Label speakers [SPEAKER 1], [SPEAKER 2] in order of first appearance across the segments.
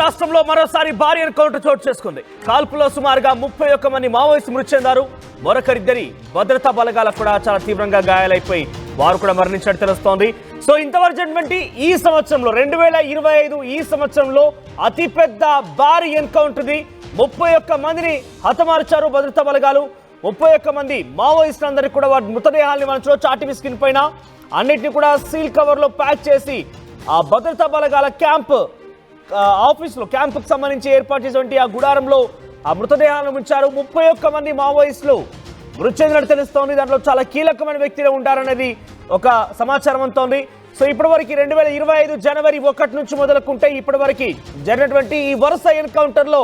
[SPEAKER 1] రాష్ట్రంలో మరోసారి భారీ ఎన్కౌంటర్ చోటు చేసుకుంది. కాల్పులో సుమారుగా 31 మంది మావోయిస్టు మృతి చెందారు. మరొకరిద్దరి భద్రతా బలగాలకు కూడా చాలా తీవ్రంగా గాయాలైపోయి వారు కూడా మరణించినట్టు తెలుస్తోంది. సో ఇంతవరకు జరిగినటువంటి ఈ సంవత్సరంలో 2025 ఈ సంవత్సరంలో అతిపెద్ద భారీ ఎన్కౌంటర్ ది. 31 మందిని హతమార్చారు భద్రతా బలగాలు. 31 మంది మావోయిస్టులందరికీ కూడా వారి మృతదేహాల్ని మనం చూడొచ్చు. ఆర్టీవీ స్క్రీన్ పైన అన్నిటిని కూడా సీల్ కవర్ లో ప్యాక్ చేసి ఆ భద్రతా బలగాల క్యాంప్ ఆఫీసులో క్యాంపుకు సంబంధించి ఏర్పాటు చేసినటువంటి ఆ గుడారంలో ఆ మృతదేహాలను ఉంచారు. 31 మంది మావోయిస్టులు మృతి చెందినట్టు తెలుస్తోంది. దాంట్లో చాలా కీలకమైన వ్యక్తులు ఉంటారనేది ఒక సమాచారం అంతోంది. సో ఇప్పటి వరకు 2025 జనవరి 1 నుంచి మొదలుకుంటే ఇప్పటి వరకు జరిగినటువంటి ఈ వరుస ఎన్కౌంటర్ లో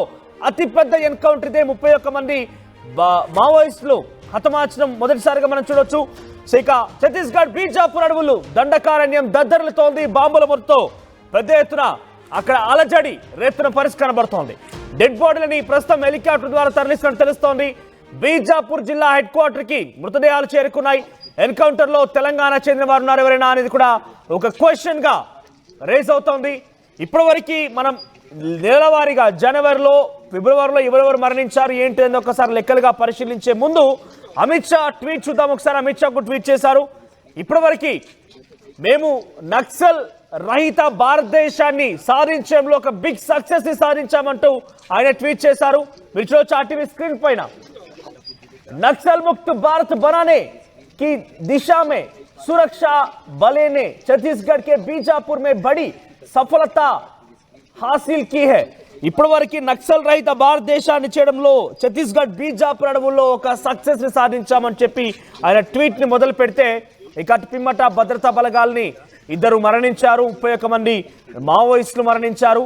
[SPEAKER 1] అతిపెద్ద ఎన్కౌంటర్ ఇదే. 31 మంది మావోయిస్టులు హతమార్చడం మొదటిసారిగా మనం చూడొచ్చు. సో ఇక ఛత్తీస్గఢ్ బీజాపూర్ అడవులు దండకారణ్యం దద్దరిల్లుతోంది. బాంబుల మొత్తం పెద్ద ఎత్తున అక్కడ అలజడి రేపున పరిస్థితి కనబడుతోంది. డెడ్ బాడీలని ప్రస్తుతం హెలికాప్టర్ ద్వారా తరలిస్తున్నట్టు తెలుస్తోంది. బీజాపూర్ జిల్లా హెడ్ క్వార్టర్ కి మృతదేహాలు చేరుకున్నాయి. ఎన్కౌంటర్ లో తెలంగాణ చెందిన వారు ఉన్నారు ఎవరైనా అనేది కూడా ఒక క్వశ్చన్ గా రేజ్ అవుతోంది. ఇప్పటి వరకు మనం నెలవారీగా జనవరిలో ఫిబ్రవరిలో ఎవరెవరు మరణించారు ఏంటి అని ఒకసారి లెక్కలుగా పరిశీలించే ముందు అమిత్ షా ట్వీట్ చూద్దాం. ఒకసారి అమిత్ షాకు ట్వీట్ చేశారు. ఇప్పటి వరకు మేము నక్సల్ రహిత భారతదేశాన్ని సాధించడంలో ఒక బిగ్ సక్సెస్ ని సాధించామంటూ ఆయన ట్వీట్ చేశారు. మీరు చూడొచ్చు ఆర్టీవీ స్క్రీన్ పైన. నక్సల్ ముక్త భారత్ बनाने की दिशा में सुरक्षा बलों ने छत्तीसगढ़ के बीजापुर में बड़ी सफलता हासिल की है. ఇప్పటి వరకు నక్సల్ రహిత భారతదేశాన్ని చేయడంలో ఛత్తీస్గఢ్ బీజాపూర్ అడవుల్లో ఒక సక్సెస్ ని సాధించామని చెప్పి ఆయన ట్వీట్ ని మొదలు పెడితే ఇక పిమ్మట భద్రతా బలగాల్ని ఇద్దరు మరణించారు. 31 మంది మావోయిస్టులు మరణించారు.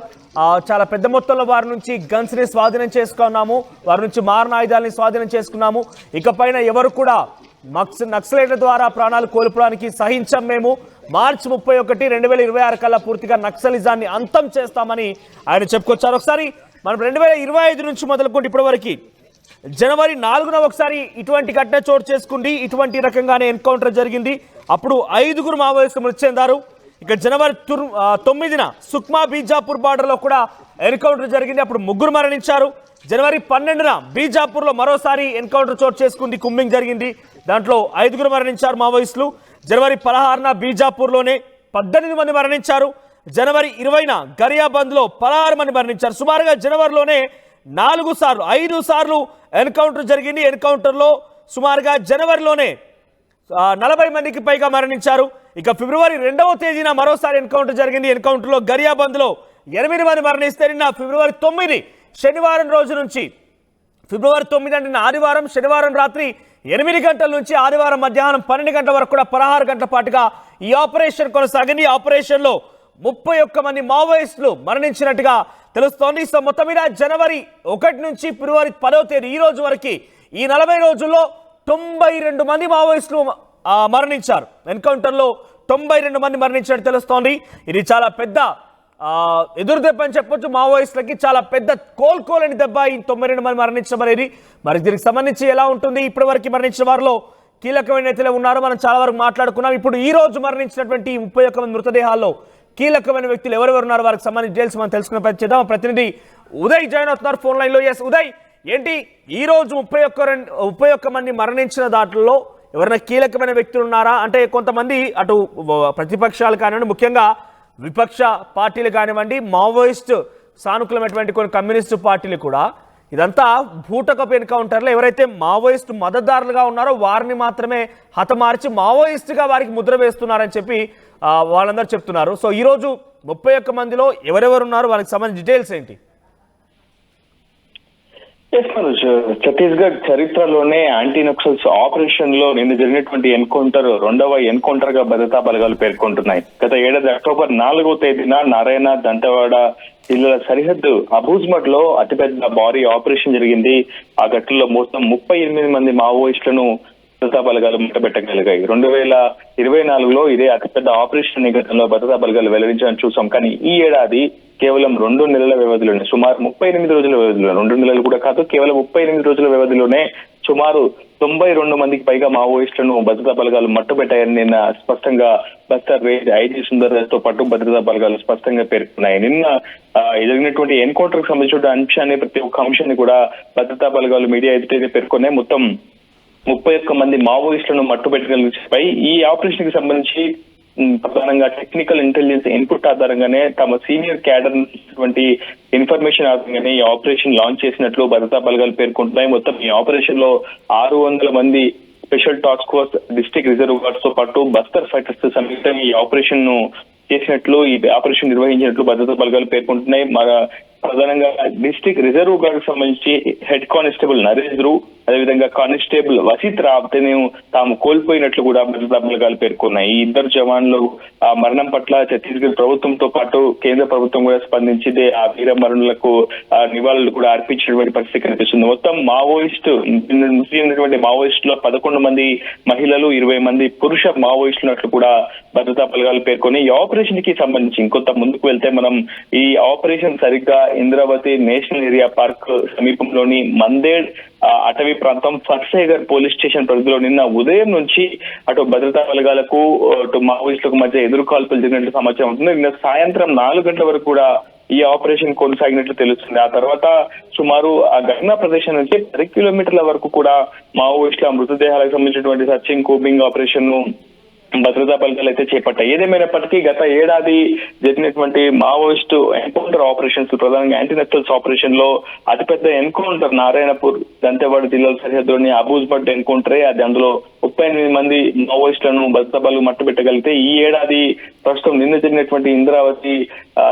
[SPEAKER 1] చాలా పెద్ద మొత్తంలో వారి నుంచి గన్స్ ని స్వాధీనం చేసుకున్నాము. వారి నుంచి మారణాయుధాలని స్వాధీనం చేసుకున్నాము. ఇకపైన ఎవరు కూడా నక్సలైట్ల ద్వారా ప్రాణాలు కోల్పోవడానికి సహించం. మేము మార్చి 31, 2026 కల్లా పూర్తిగా నక్సలిజాన్ని అంతం చేస్తామని ఆయన చెప్పుకొచ్చారు. ఒకసారి మనం 2025 నుంచి మొదలుకుంటే ఇప్పటి వరకు జనవరి 4న ఒకసారి ఇటువంటి ఘటన చోటు చేసుకుంది. ఇటువంటి రకంగానే ఎన్కౌంటర్ జరిగింది. అప్పుడు 5గురు మావోయిస్టులు మృతి చెందారు. ఇక జనవరి 9న సుక్మా బీజాపూర్ బార్డర్ లో కూడా ఎన్కౌంటర్ జరిగింది. అప్పుడు 3 మరణించారు. జనవరి 12న బీజాపూర్ లో మరోసారి ఎన్కౌంటర్ చోటు చేసుకుంది. కుంబింగ్ జరిగింది. దాంట్లో 5గురు మరణించారు మావోయిస్టులు. జనవరి 16న బీజాపూర్ లోనే 18 మంది మరణించారు. జనవరి 20న గరియాబంద్ లో 16 మంది మరణించారు. సుమారుగా జనవరిలోనే 5 సార్లు ఎన్కౌంటర్ జరిగింది. ఎన్కౌంటర్ లో సుమారుగా జనవరిలోనే 40 మందికి పైగా మరణించారు. ఇక ఫిబ్రవరి 2వ తేదీన మరోసారి ఎన్కౌంటర్ జరిగింది. ఎన్కౌంటర్ లో గరియాబంద్ లో 8 మంది మరణిస్తే నిన్న ఫిబ్రవరి 9 శనివారం రోజు నుంచి ఫిబ్రవరి 9 అంటే ఆదివారం శనివారం రాత్రి 8 గంటల నుంచి ఆదివారం మధ్యాహ్నం 12 గంటల వరకు కూడా 16 గంటల పాటుగా ఈ ఆపరేషన్ కొనసాగింది. ఈ ఆపరేషన్ లో 31 మంది మావోయిస్టులు మరణించినట్టుగా తెలుస్తోంది. సో మొత్తం మీద జనవరి 1 నుంచి ఫిబ్రవరి 10వ తేదీ ఈ రోజు వరకు ఈ 40 రోజుల్లో 92 మంది మావోయిస్టులు మరణించారు. ఎన్కౌంటర్ లో 92 మంది మరణించినట్టు తెలుస్తోంది. ఇది చాలా పెద్ద ఎదురు దెబ్బ అని చెప్పొచ్చు. మావోయిస్టులకి చాలా పెద్ద కోలుకోలేని దెబ్బ ఈ 92 మంది మరణించడం అనేది. మరి దీనికి సంబంధించి ఎలా ఉంటుంది? ఇప్పటి వరకు మరణించిన వారిలో కీలకమైన నేతలే ఉన్నారు. మనం చాలా వరకు మాట్లాడుకున్నాం. ఇప్పుడు ఈ రోజు మరణించినటువంటి 31 మంది మృతదేహాల్లో కీలకమైన వ్యక్తులు ఎవరెవరు ఉన్నారు వారికి సంబంధించి డీటెయిల్స్ మనం తెలుసుకునే ప్రయత్నం చేద్దాం. ప్రతినిధి ఉదయ్ జాయిన్ అవుతున్నారు ఫోన్ లైన్ లో. ఎస్ ఉదయ్, ఏంటి ఈ రోజు 31 మంది మరణించిన దాంట్లో ఎవరైనా కీలకమైన వ్యక్తులు ఉన్నారా? అంటే కొంతమంది అటు ప్రతిపక్షాలు కానివ్వండి, ముఖ్యంగా విపక్ష పార్టీలు కానివ్వండి, మావోయిస్ట్ సానుకూలమైనటువంటి కొన్ని కమ్యూనిస్టు పార్టీలు కూడా ఇదంతా బూటకపు ఎన్కౌంటర్లో ఎవరైతే మావోయిస్టు మద్దతుదారులుగా ఉన్నారో వారిని మాత్రమే హతమార్చి మావోయిస్టుగా వారికి ముద్ర వేస్తున్నారని చెప్పి వాళ్ళందరూ చెప్తున్నారు. సో ఈరోజు 31 మందిలో ఎవరెవరు ఉన్నారు, వారికి సంబంధించిన డీటెయిల్స్ ఏంటి?
[SPEAKER 2] ఛత్తీస్గఢ్ చరిత్రలోనే యాంటీ నక్సల్స్ ఆపరేషన్ లో నిన్న జరిగినటువంటి ఎన్కౌంటర్ 2వ ఎన్కౌంటర్ గా భద్రతా బలగాలు పేర్కొంటున్నాయి. గత ఏడాది అక్టోబర్ 4వ తేదీన నారాయణ దంతవాడ జిల్లాల సరిహద్దు అబూజ్మట్ లో అతిపెద్ద భారీ ఆపరేషన్ జరిగింది. ఆ ఘటనలో మొత్తం 38 మంది మావోయిస్టులను భద్రతా బలగాలు ముట్టబెట్టగలిగాయి. 2024లో ఇదే అతిపెద్ద ఆపరేషన్ గతంలో భద్రతా బలగాలు వెల్లడించాలని చూసాం. కానీ ఈ ఏడాది కేవలం 2 నెలల వ్యవధిలోనే, సుమారు 38 రోజుల వ్యవధిలో, 2 నెలలు కూడా కాదు, కేవలం 38 రోజుల వ్యవధిలోనే సుమారు 92 మందికి పైగా మావోయిస్టులను భద్రతా బలగాలు మట్టుబెట్టాయని నిన్న స్పష్టంగా బస్తర్ రేంజ్ ఐజీ సుందర్ తో పాటు భద్రతా బలగాలు స్పష్టంగా పేర్కొన్నాయి. నిన్న జరిగినటువంటి ఎన్కౌంటర్ కు సంబంధించిన అంశాన్ని, ప్రతి ఒక్క అంశాన్ని కూడా భద్రతా బలగాలు మీడియా ఎదుటైతే పేర్కొన్నాయి. మొత్తం 31 మంది మావోయిస్టులను మట్టుబెట్టగలిగిపై ఈ ఆపరేషన్ కి సంబంధించి ప్రధానంగా టెక్నికల్ ఇంటెలిజెన్స్ ఇన్పుట్ ఆధారంగానే తమ సీనియర్ క్యాడర్ ఇన్ఫర్మేషన్ ఆధారంగానే ఈ ఆపరేషన్ లాంచ్ చేసినట్లు భద్రతా బలగాలు పేర్కొంటున్నాయి. మొత్తం ఈ ఆపరేషన్ లో 600 మంది special task force, district reserve guards తో పాటు బస్తర్ ఫైటర్స్ తో సంయుక్తంగా ఈ ఆపరేషన్ ను చేసినట్లు, ఈ ఆపరేషన్ నిర్వహించినట్లు భద్రతా బలగాలు పేర్కొంటున్నాయి. ప్రధానంగా డిస్ట్రిక్ట్ రిజర్వ్ గార్డ్ సంబంధించి హెడ్ కానిస్టేబుల్ నరేష్ ధ్రువ్, అదేవిధంగా కానిస్టేబుల్ వసీత్ రాబ్తేను తాము కోల్పోయినట్లు కూడా భద్రతా బలగాలు పేర్కొన్నాయి. ఈ ఇద్దరు జవాన్లు ఆ మరణం పట్ల ఛత్తీస్గఢ్ ప్రభుత్వంతో పాటు కేంద్ర ప్రభుత్వం కూడా స్పందించింది. ఆ వీర మరణులకు నివాళులు కూడా అర్పించినటువంటి పరిస్థితి కనిపిస్తుంది. మొత్తం మావోయిస్టులో 11 మంది మహిళలు, 20 మంది పురుష మావోయిస్టులు కూడా భద్రతా బలగాలు పేర్కొని ఈ ఆపరేషన్ కి సంబంధించి ఇంకొంత ముందుకు వెళ్తే మనం ఈ ఆపరేషన్ సరిగ్గా ఇంద్రావతి నేషనల్ ఏరియా పార్క్ సమీపంలోని మందేడ్ అటవీ ప్రాంతం ఫర్సేగర్ పోలీస్ స్టేషన్ పరిధిలో నిన్న ఉదయం నుంచి అటు భద్రతా బలగాలకు అటు మావోయిస్టులకు మధ్య ఎదురు కాల్పులు జరిగినట్లు సమాచారం ఉంటుంది. నిన్న సాయంత్రం 4 గంటల వరకు కూడా ఈ ఆపరేషన్ కొనసాగినట్లు తెలుస్తుంది. ఆ తర్వాత సుమారు ఆ ఘటనా ప్రదేశం నుంచి 10 కిలోమీటర్ల వరకు కూడా మావోయిస్టుల మృతదేహాలకు సంబంధించినటువంటి సర్చింగ్, కూంబింగ్ ఆపరేషన్ ను భద్రతా బలగాలు అయితే చేపట్టాయి. ఏదేమైనప్పటికీ గత ఏడాది జరిగినటువంటి మావోయిస్టు ఎన్కౌంటర్ ఆపరేషన్స్, ప్రధానంగా యాంటీ నక్సల్స్ ఆపరేషన్ లో అతిపెద్ద ఎన్కౌంటర్ నారాయణపూర్ దంతెవాడ జిల్లాల సరిహద్దులోని అబూజ్బట్ ఎన్కౌంటరే. అది అందులో 38 మంది మావోయిస్టులను భద్రతా బలగాలు మట్టుబెట్టగలిగితే ఈ ఏడాది ప్రస్తుతం నిన్న జరిగినటువంటి ఇంద్రావతి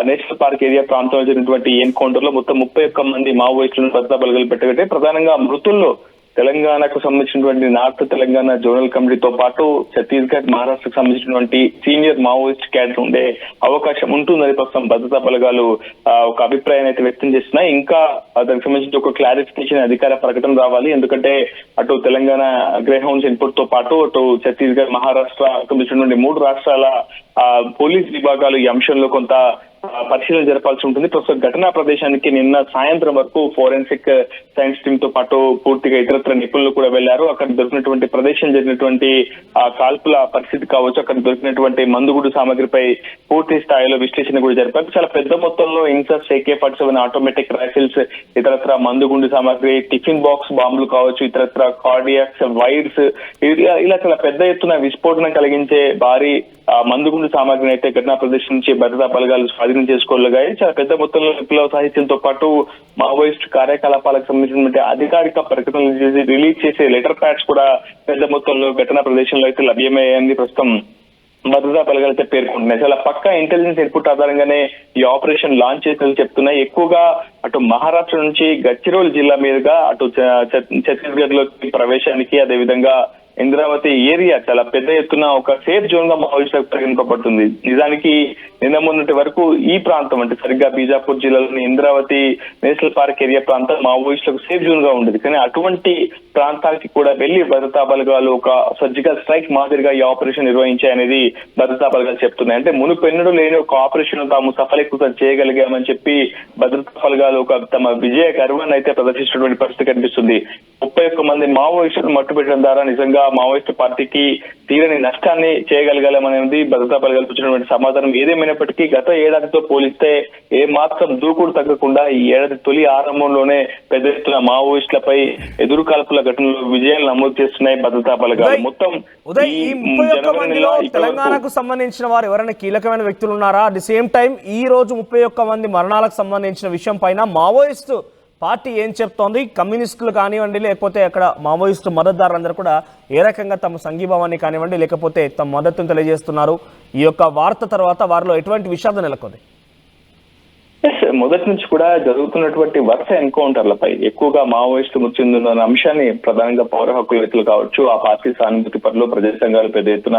[SPEAKER 2] నేషనల్ పార్క్ ఏరియా ప్రాంతంలో జరిగినటువంటి ఎన్కౌంటర్ లో మొత్తం 31 మంది మావోయిస్టులను భద్రతా బలగాలు పెట్టగలిగితే ప్రధానంగా మృతుల్లో తెలంగాణకు సంబంధించినటువంటి నార్త్ తెలంగాణ జోనల్ కమిటీతో పాటు ఛత్తీస్గఢ్, మహారాష్ట్రకు సంబంధించినటువంటి సీనియర్ మావోయిస్ట్ క్యాడర్ ఉండే అవకాశం ఉంటుందని ప్రస్తుతం భద్రతా బలగాలు ఒక అభిప్రాయాన్ని అయితే వ్యక్తం చేస్తున్నాయి. ఇంకా దానికి సంబంధించి ఒక క్లారిఫికేషన్, అధికార ప్రకటన రావాలి. ఎందుకంటే అటు తెలంగాణ గ్రేహౌండ్స్ ఇన్పుట్ తో పాటు అటు ఛత్తీస్గఢ్, మహారాష్ట్ర సంబంధించినటువంటి 3 రాష్ట్రాల పోలీస్ విభాగాలు ఈ అంశంలో కొంత పరిశీలన జరపాల్సి ఉంటుంది. ప్రస్తుతం ఘటనా ప్రదేశానికి నిన్న సాయంత్రం వరకు ఫోరెన్సిక్ సైన్స్ టీమ్ తో పాటు పూర్తిగా ఇతరత్ర నిపుణులు కూడా వెళ్లారు. అక్కడ దొరికినటువంటి ప్రదేశం జరిగినటువంటి కాల్పుల పరిస్థితి కావచ్చు, అక్కడ దొరికినటువంటి మందుగుడు సామగ్రిపై పూర్తి స్థాయిలో విశ్లేషణ కూడా జరిపారు. చాలా పెద్ద మొత్తంలో ఇన్సర్స్, AK-47 ఆటోమేటిక్ రైఫిల్స్, ఇతరత్ర మందుగుండు సామగ్రి, టిఫిన్ బాక్స్ బాంబులు కావచ్చు, ఇతరత్ర కార్డియాక్స్, వైర్స్, ఇలా చాలా పెద్ద ఎత్తున విస్ఫోటనం కలిగించే భారీ మందుగుండు సామగ్రిని అయితే ఘటనా ప్రదేశం నుంచి భద్రతా బలగాలు స్వాధీనం చేసుకోగలిగాయి. చాలా పెద్ద మొత్తంలో విప్లవ సాహిత్యంతో పాటు మావోయిస్ట్ కార్యకలాపాలకు సంబంధించినటువంటి అధికారిక ప్రకటనలు రిలీజ్ చేసే లెటర్ ప్యాడ్స్ కూడా పెద్ద మొత్తంలో ఘటనా ప్రదేశంలో అయితే లభ్యమయ్యాయని ప్రస్తుతం భద్రతా బలగాలు అయితే పేర్కొంటున్నాయి. చాలా పక్కా ఇంటెలిజెన్స్ ఇన్పుట్ ఆధారంగానే ఈ ఆపరేషన్ లాంచ్ చేసినట్లు చెప్తున్నాయి. ఎక్కువగా అటు మహారాష్ట్ర నుంచి గడ్చిరోల్ జిల్లా మీదుగా అటు ఛత్తీస్గఢ్ లోకి ప్రవేశానికి, అదేవిధంగా ఇంద్రావతి ఏరియా చాలా పెద్ద ఎత్తున ఒక సేఫ్ జోన్ గా మావోయిస్టులకు పరిగణింపబడుతుంది. నిజానికి నిన్న మొన్నటి వరకు ఈ ప్రాంతం అంటే సరిగ్గా బీజాపూర్ జిల్లాలోని ఇంద్రావతి నేషనల్ పార్క్ ఏరియా ప్రాంతం మావోయిస్టులకు సేఫ్ జోన్ గా ఉండేది. కానీ అటువంటి ప్రాంతానికి కూడా వెళ్లి భద్రతా బలగాలు ఒక సర్జికల్ స్ట్రైక్ మాదిరిగా ఈ ఆపరేషన్ నిర్వహించాయనేది భద్రతా బలగాలు చెప్తున్నాయి. అంటే మునుపెన్నడూ లేని ఒక ఆపరేషన్ తాము సఫలీకృతం చేయగలిగామని చెప్పి భద్రతా బలగాలు ఒక తమ విజయ గర్వాన్ని అయితే ప్రదర్శించినటువంటి పరిస్థితి కనిపిస్తుంది. 31 మంది మావోయిస్టులను మట్టుబెట్టడం ద్వారా నిజంగా మావోయిస్టు పార్టీకి తీరని నష్టాన్ని చేయగలగాలనేది భద్రతా బలగాలు వచ్చినటువంటి సమాధానం. ఏదేమైనప్పటికీ గత ఏడాదితో పోలిస్తే ఏ మాత్రం దూకుడు తగ్గకుండా ఈ ఏడాది తొలి ఆరంభంలోనే పెద్ద ఎత్తున మావోయిస్టులపై ఎదురు కాల్పుల ఘటనలు విజయాలు నమోదు చేస్తున్నాయి భద్రతా బలగాలు. మొత్తం
[SPEAKER 1] తెలంగాణకు సంబంధించిన వారు ఎవరైనా కీలకమైన వ్యక్తులు ఉన్నారా? అట్ ది సేమ్ టైం ఈ రోజు 31 మంది మరణాలకు సంబంధించిన విషయం పైన మావోయిస్టు పార్టీ ఏం చెప్తోంది? కమ్యూనిస్టులు కానివ్వండి, లేకపోతే అక్కడ మావోయిస్టు మద్దతుదారులందరూ కూడా ఏ రకంగా తమ సంఘీభావాన్ని కానివ్వండి, లేకపోతే తమ మద్దతును తెలియజేస్తున్నారు? ఈ యొక్క వార్త తర్వాత వారిలో ఎటువంటి విషాదం నెలకొంది?
[SPEAKER 2] మొదటి నుంచి కూడా జరుగుతున్నటువంటి వరుస ఎన్కౌంటర్లపై ఎక్కువగా మావోయిస్టు మృతి చెందుతున్న అంశాన్ని ప్రధానంగా పౌర హక్కుల వ్యక్తులు కావచ్చు, ఆ పార్టీ సానుభూతి పరులు, ప్రజా సంఘాలు పెద్ద ఎత్తున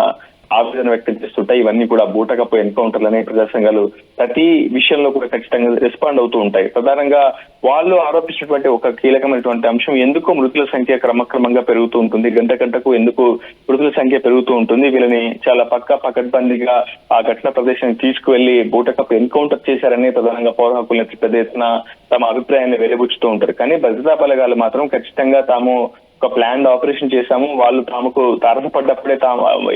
[SPEAKER 2] ఆవేదన వ్యక్తం చేస్తుంటాయి. ఇవన్నీ కూడా బూటకపు ఎన్కౌంటర్లని ప్రజా సంఘాలు ప్రతి విషయంలో కూడా ఖచ్చితంగా రెస్పాండ్ అవుతూ ఉంటాయి. ప్రధానంగా వాళ్ళు ఆరోపించినటువంటి ఒక కీలకమైనటువంటి అంశం, ఎందుకు మృతుల సంఖ్య క్రమక్రమంగా పెరుగుతూ ఉంటుంది, గంట గంటకు ఎందుకు మృతుల సంఖ్య పెరుగుతూ ఉంటుంది, వీళ్ళని చాలా పకడ్బందీగా ఆ ఘటన ప్రదేశానికి తీసుకువెళ్లి బూటకపు ఎన్కౌంటర్ చేశారని ప్రధానంగా పౌర హక్కుల పెద్ద ఎత్తున తమ అభిప్రాయాన్ని వెలిబుచ్చుతూ ఉంటారు. కానీ భద్రతా బలగాలు మాత్రం ఖచ్చితంగా తాము ఒక ప్లాన్ ఆపరేషన్ చేశాము, వాళ్ళు తాముకు తారసపడ్డప్పుడే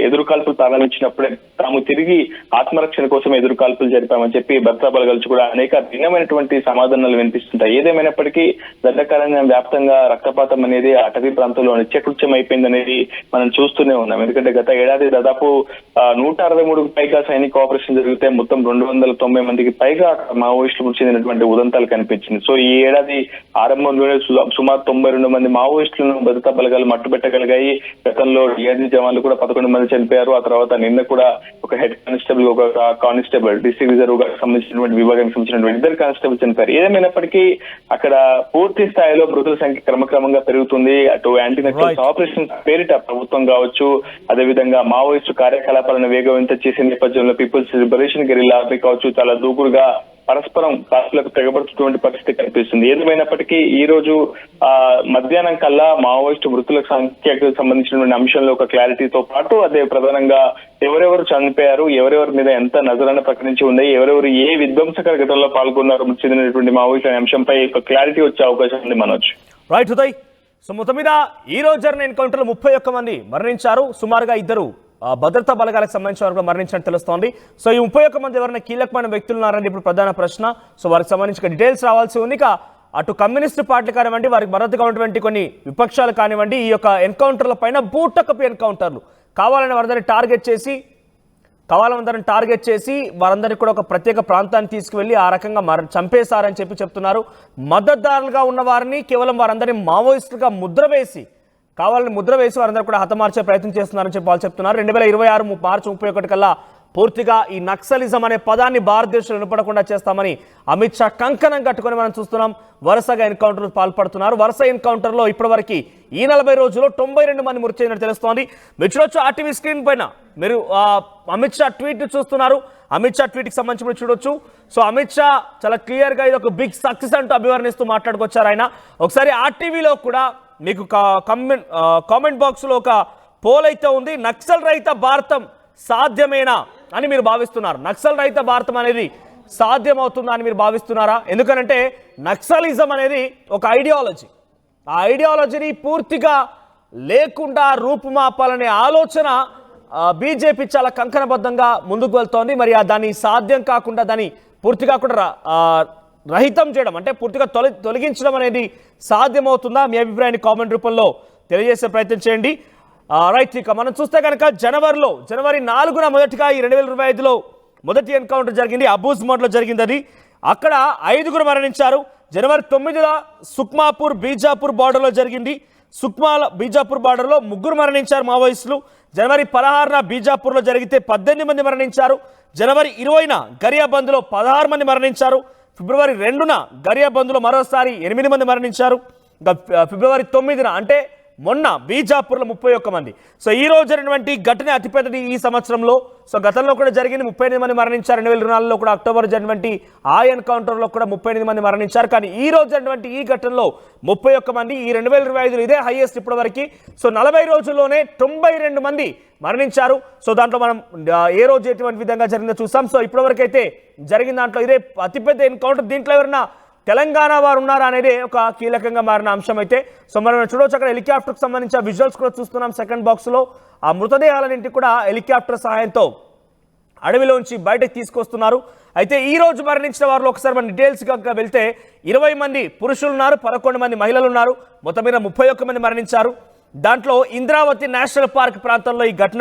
[SPEAKER 2] ఎదురు కాల్పులు ప్రారంభించినప్పుడే తాము తిరిగి ఆత్మరక్షణ కోసం ఎదురు కాల్పులు జరిపామని చెప్పి భద్రతా బలగాలు కూడా అనేక భిన్నమైనటువంటి సమాధానాలు వినిపిస్తుంటాయి. ఏదేమైనప్పటికీ దండకారణ్యం వ్యాప్తంగా రక్తపాతం అనేది అటవీ ప్రాంతంలో నిత్యకృత్యం అయిపోయింది అనేది మనం చూస్తూనే ఉన్నాం. ఎందుకంటే గత ఏడాది దాదాపు 163కు పైగా సైనిక ఆపరేషన్ జరిగితే మొత్తం 290 మందికి పైగా మావోయిస్టులకు చెందినటువంటి ఉదంతాలు కనిపించింది. సో ఈ ఏడాది ఆరంభంలోనే సుమారు 92 మంది మావోయిస్టులను భద్రతా బలగాలు మట్టుబెట్టగలిగాయి. గతంలో డిఆర్జీ జవాన్లు కూడా 11 మంది చనిపోయారు. ఆ తర్వాత నిన్న కూడా ఒక హెడ్ కానిస్టేబుల్, ఒక కానిస్టేబుల్, డిస్ట్రిక్ట్ రిజర్వ్ సంబంధించినటువంటి విభాగానికి సంబంధించినటువంటి 2 కానిస్టేబుల్ చనిపోయారు. ఏదేమైనప్పటికీ అక్కడ పూర్తి స్థాయిలో మృతుల సంఖ్య క్రమక్రమంగా పెరుగుతుంది. అటు యాంటీ నక్సల్స్ ఆపరేషన్ పేరిట ప్రభుత్వం కావచ్చు, అదేవిధంగా మావోయిస్టు కార్యకలాపాలను వేగవంతం చేసే నేపథ్యంలో పీపుల్స్ లిబరేషన్ గెరిల్లా ఆర్మీ కావచ్చు చాలా దూకుడుగా పరస్పరం కాల్పులకు తెగబడుతున్నటువంటి పరిస్థితి కనిపిస్తుంది. ఏదేమైనప్పటికీ ఈ రోజు మధ్యాహ్నం కల్లా మావోయిస్టు మృతుల సంఖ్యకు సంబంధించినటువంటి అంశంలో ఒక క్లారిటీతో పాటు అదే ప్రధానంగా ఎవరెవరు చనిపోయారు, ఎవరెవరి మీద ఎంత నజరాన ప్రకటించి ఉన్నాయి, ఎవరెవరు ఏ విధ్వంసకర ఘటనలో పాల్గొన్నారు మృతి చెందినటువంటి మావోయిస్టు అనే అంశంపై ఒక క్లారిటీ వచ్చే అవకాశం ఉంది మనోజ్.
[SPEAKER 1] రైట్ ఉదయ్. సో మొత్తం మీద ఈ రోజు జరిగిన ఎన్కౌంటర్లో 31 మంది మరణించారు. సుమారుగా 2 భద్రతా బలగాలకు సంబంధించిన వరకు మరణించినట్టు తెలుస్తోంది. సో ఈ 31 మంది ఎవరైనా కీలకమైన వ్యక్తులు ఉన్నారని ఇప్పుడు ప్రధాన ప్రశ్న. సో వారికి సంబంధించిన డీటెయిల్స్ రావాల్సి ఉంది. ఇక అటు కమ్యూనిస్టు పార్టీ కానివ్వండి, వారికి మద్దతుగా ఉన్నటువంటి కొన్ని విపక్షాలు కానివ్వండి, ఈ యొక్క ఎన్కౌంటర్ల పైన బూటకపు ఎన్కౌంటర్లు కావాలని వారందరినీ టార్గెట్ చేసి వారందరినీ కూడా ఒక ప్రత్యేక ప్రాంతాన్ని తీసుకువెళ్ళి ఆ రకంగా చంపేశారని చెప్తున్నారు. మద్దతుదారులుగా ఉన్న వారిని కేవలం వారందరినీ మావోయిస్టులుగా ముద్ర వేసి వారందరూ కూడా హతమార్చే ప్రయత్నం చేస్తున్నారని చెప్పి వాళ్ళు చెప్తున్నారు. 2026 మార్చి 31 కల్లా పూర్తిగా ఈ నక్సలిజం అనే పదాన్ని భారతదేశంలో వినపడకుండా చేస్తామని అమిత్ షా కంకణం కట్టుకొని మనం చూస్తున్నాం. వరుసగా ఎన్కౌంటర్లు పాల్పడుతున్నారు. వరుస ఎన్కౌంటర్లో ఇప్పటివరకు ఈ 40 రోజుల్లో 92 మంది మృతి చెందినట్టు తెలుస్తోంది. మీరు చూడొచ్చు ఆర్టీవీ స్క్రీన్ పైన మీరు అమిత్ షా ట్వీట్ చూస్తున్నారు. అమిత్ షా ట్వీట్కి సంబంధించి చూడొచ్చు. సో అమిత్ షా చాలా క్లియర్గా ఇది ఒక బిగ్ సక్సెస్ అంటూ అభివర్ణిస్తూ మాట్లాడుకొచ్చారు ఆయన. ఒకసారి ఆర్టీవీలో కూడా మీకు కామెంట్ బాక్స్లో ఒక పోల్ అయితే ఉంది. నక్సల్ రహిత భారతం సాధ్యమేనా అని మీరు భావిస్తున్నారు? నక్సల్ రహిత భారతం అనేది సాధ్యమవుతుందా అని మీరు భావిస్తున్నారా? ఎందుకనంటే నక్సలిజం అనేది ఒక ఐడియాలజీ. ఆ ఐడియాలజీని పూర్తిగా లేకుండా రూపుమాపాలనే ఆలోచన బీజేపీ చాలా కంకణబద్ధంగా ముందుకు వెళ్తోంది. మరి దాన్ని సాధ్యం కాకుండా దాన్ని పూర్తిగా కూడా రహితం చేయడం అంటే పూర్తిగా తొలగించడం అనేది సాధ్యమవుతుందా? మీ అభిప్రాయాన్ని కామెంట్ రూపంలో తెలియజేసే ప్రయత్నం చేయండి. రైట్. ఇక మనం చూస్తే కనుక జనవరి 4న మొదటిగా ఈ 2025లో మొదటి ఎన్కౌంటర్ జరిగింది. అబూజ్ మోడ్లో జరిగింది అది. అక్కడ 5 మరణించారు. జనవరి 9న సుక్మాపూర్ బీజాపూర్ బార్డర్లో జరిగింది. బీజాపూర్ బార్డర్లో 3 మరణించారు మావోయిస్టులు. జనవరి 16న బీజాపూర్లో జరిగితే 18 మంది మరణించారు. జనవరి 20న గరియాబంద్లో 16 మంది మరణించారు. ఫిబ్రవరి 2న గరియాబంద్లో మరోసారి 8 మంది మరణించారు. ఇంకా ఫిబ్రవరి 9న అంటే మొన్న బీజాపూర్లో 31 మంది. సో ఈ రోజు జరిగినటువంటి ఘటన అతిపెద్దది ఈ సంవత్సరంలో. సో గతంలో కూడా జరిగింది, 38 మంది మరణించారు. 2024లో కూడా అక్టోబర్ జరిగినటువంటి ఆ ఎన్కౌంటర్లో కూడా 38 మంది మరణించారు. కానీ ఈ రోజు జరిగినటువంటి ఈ ఘటనలో 31 మంది. ఈ 2025లో ఇదే హైయెస్ట్ ఇప్పటివరకు. సో 40 రోజుల్లోనే 92 మంది మరణించారు. సో దాంట్లో మనం ఏ రోజు ఎటువంటి విధంగా జరిగిందో చూసాం. సో ఇప్పటివరకు అయితే జరిగిన దాంట్లో ఇదే అతిపెద్ద ఎన్కౌంటర్. దీంట్లో ఎవరైనా తెలంగాణ వారు ఉన్నారా అనేది ఒక కీలకంగా మారిన అంశం అయితే. సో మనం చూడవచ్చు అక్కడ హెలికాప్టర్కి సంబంధించిన విజువల్స్ కూడా చూస్తున్నాం. సెకండ్ బాక్స్లో ఆ మృతదేహాలన్నింటి కూడా హెలికాప్టర్ సహాయంతో అడవిలోంచి బయటకు తీసుకొస్తున్నారు. అయితే ఈ రోజు మరణించిన వారిలో ఒకసారి మన డీటెయిల్స్ కనుక వెళ్తే 20 మంది పురుషులు ఉన్నారు, 11 మంది మహిళలు ఉన్నారు. మొత్తం మీద 31 మంది మరణించారు. దాంట్లో ఇంద్రావతి నేషనల్ పార్క్ ప్రాంతంలో ఈ ఘటన